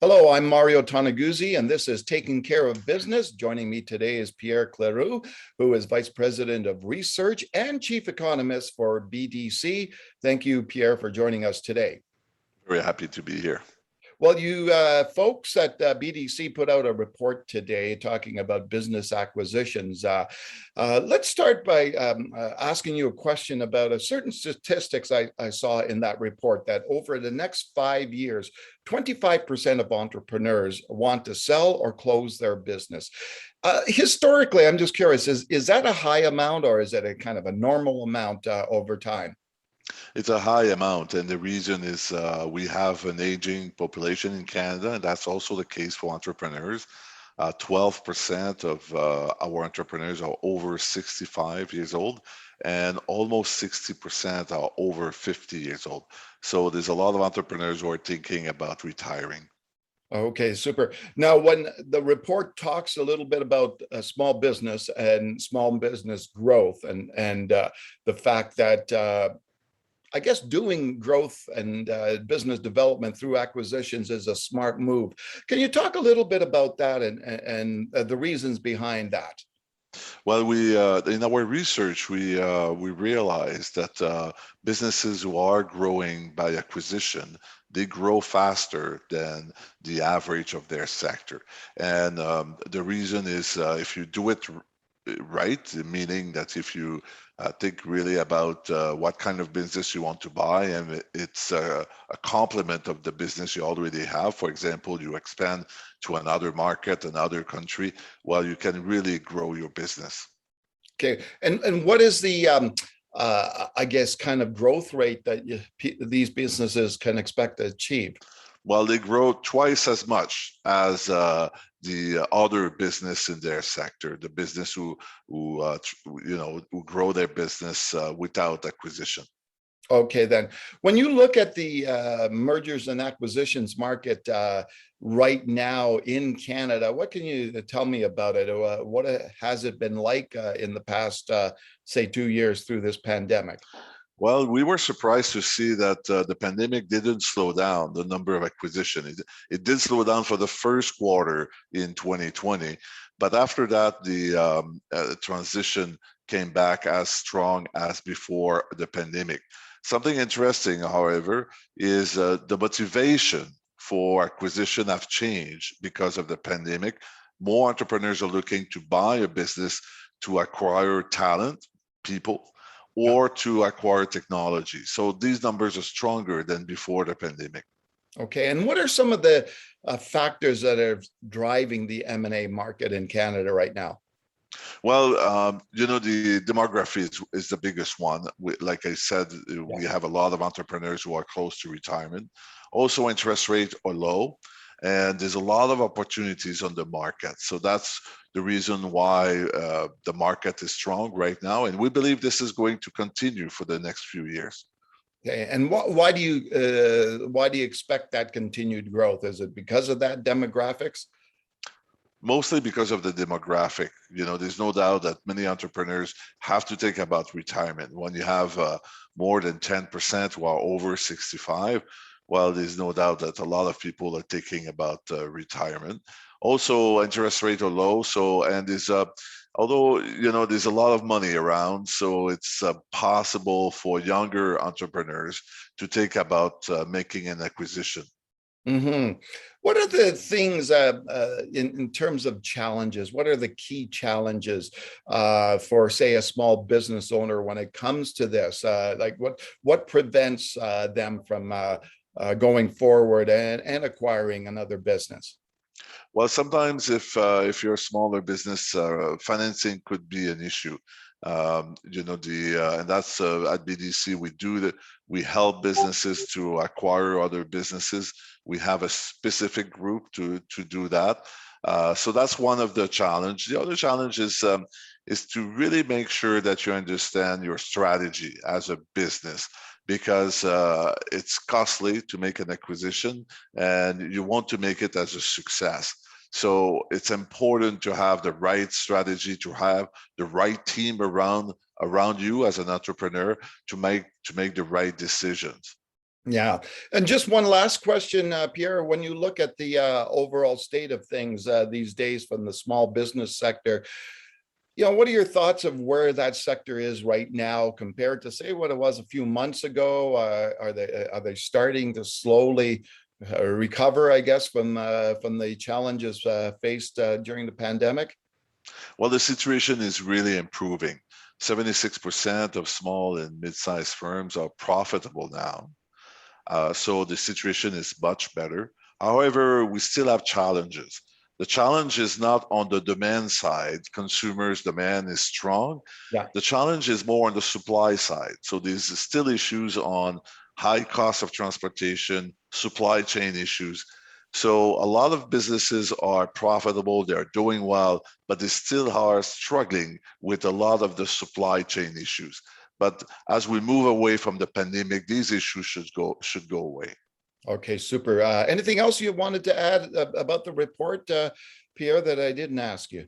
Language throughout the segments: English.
Hello, I'm Mario Toneguzzi, and this is Taking Care of Business. Joining me today is Pierre Cléroux, who is Vice President of Research and Chief Economist for BDC. Thank you, Pierre, for joining us today. Very happy to be here. Well, you folks at BDC put out a report today talking about business acquisitions. Let's start by asking you a question about a certain statistics I saw in that report that over the next 5 years, 25% of entrepreneurs want to sell or close their business. Historically, I'm just curious, is that a high amount or is it a kind of a normal amount over time? It's a high amount, and the reason is we have an aging population in Canada, and that's also the case for entrepreneurs. 12% of our entrepreneurs are over 65 years old, and almost 60% are over 50 years old. So there's a lot of entrepreneurs who are thinking about retiring. Okay, super. Now, when the report talks a little bit about small business and small business growth and the fact that I guess doing growth and business development through acquisitions is a smart move. Can you talk a little bit about that and the reasons behind that? Well, in our research, we realized that businesses who are growing by acquisition, they grow faster than the average of their sector. And the reason is if you do it right, meaning that if you think really about what kind of business you want to buy, and it's a complement of the business you already have. For example, you expand to another market, another country, well, you can really grow your business. Okay, and what is the I guess kind of growth rate that these businesses can expect to achieve? Well, they grow twice as much as the other business in their sector, the business who grow their business without acquisition. Okay, then when you look at the mergers and acquisitions market right now in Canada, what can you tell me about it? What has it been like in the past, say, 2 years through this pandemic? Well, we were surprised to see that the pandemic didn't slow down the number of acquisition. It did slow down for the first quarter in 2020, but after that, the transition came back as strong as before the pandemic. Something interesting, however, is the motivation for acquisition have changed because of the pandemic. More entrepreneurs are looking to buy a business to acquire talent, people, or to acquire technology. So these numbers are stronger than before the pandemic. Okay, and what are some of the factors that are driving the M&A market in Canada right now? Well, the demography is the biggest one. Like I said, we have a lot of entrepreneurs who are close to retirement. Also, interest rates are low, and there's a lot of opportunities on the market. So that's the reason why the market is strong right now, and we believe this is going to continue for the next few years. Okay, and why do you expect that continued growth? Is it because of that demographics? Mostly because of the demographic. There's no doubt that many entrepreneurs have to think about retirement. When you have more than 10% who are over 65, well, there's no doubt that a lot of people are thinking about retirement. Also, interest rates are low, and although there's a lot of money around, so it's possible for younger entrepreneurs to think about making an acquisition. Mm-hmm. What are the things in terms of challenges? What are the key challenges for, say, a small business owner when it comes to this? Like what prevents them from going forward and acquiring another business? Well, sometimes if you're a smaller business, financing could be an issue. And that's at BDC we help businesses to acquire other businesses. We have a specific group to do that. So that's one of the challenges. The other challenge is to really make sure that you understand your strategy as a business, because it's costly to make an acquisition and you want to make it as a success. So it's important to have the right strategy, to have the right team around you as an entrepreneur to make the right decisions. Yeah. And just one last question, Pierre, when you look at the overall state of things these days from the small business sector, what are your thoughts of where that sector is right now compared to, say, what it was a few months ago? Are they starting to slowly recover, I guess, from the challenges faced during the pandemic? Well, the situation is really improving. 76% of small and mid-sized firms are profitable now. So the situation is much better. However, we still have challenges. The challenge is not on the demand side. Consumers' demand is strong. Yeah. The challenge is more on the supply side. So there's still issues on high cost of transportation, supply chain issues. So a lot of businesses are profitable, they're doing well, but they still are struggling with a lot of the supply chain issues. But as we move away from the pandemic, these issues should go away. Okay, super. Anything else you wanted to add about the report, Pierre, that I didn't ask you?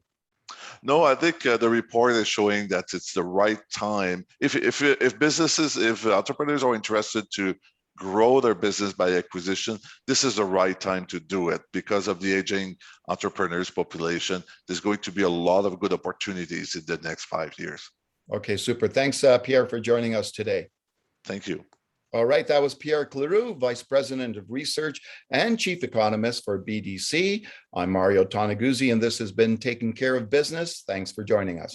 No, I think the report is showing that it's the right time. If entrepreneurs are interested to grow their business by acquisition, this is the right time to do it because of the aging entrepreneurs population. There's going to be a lot of good opportunities in the next 5 years. Okay, super. Thanks, Pierre, for joining us today. Thank you. All right, that was Pierre Cléroux, Vice President of Research and Chief Economist for BDC. I'm Mario Toneguzzi, and this has been Taking Care of Business. Thanks for joining us.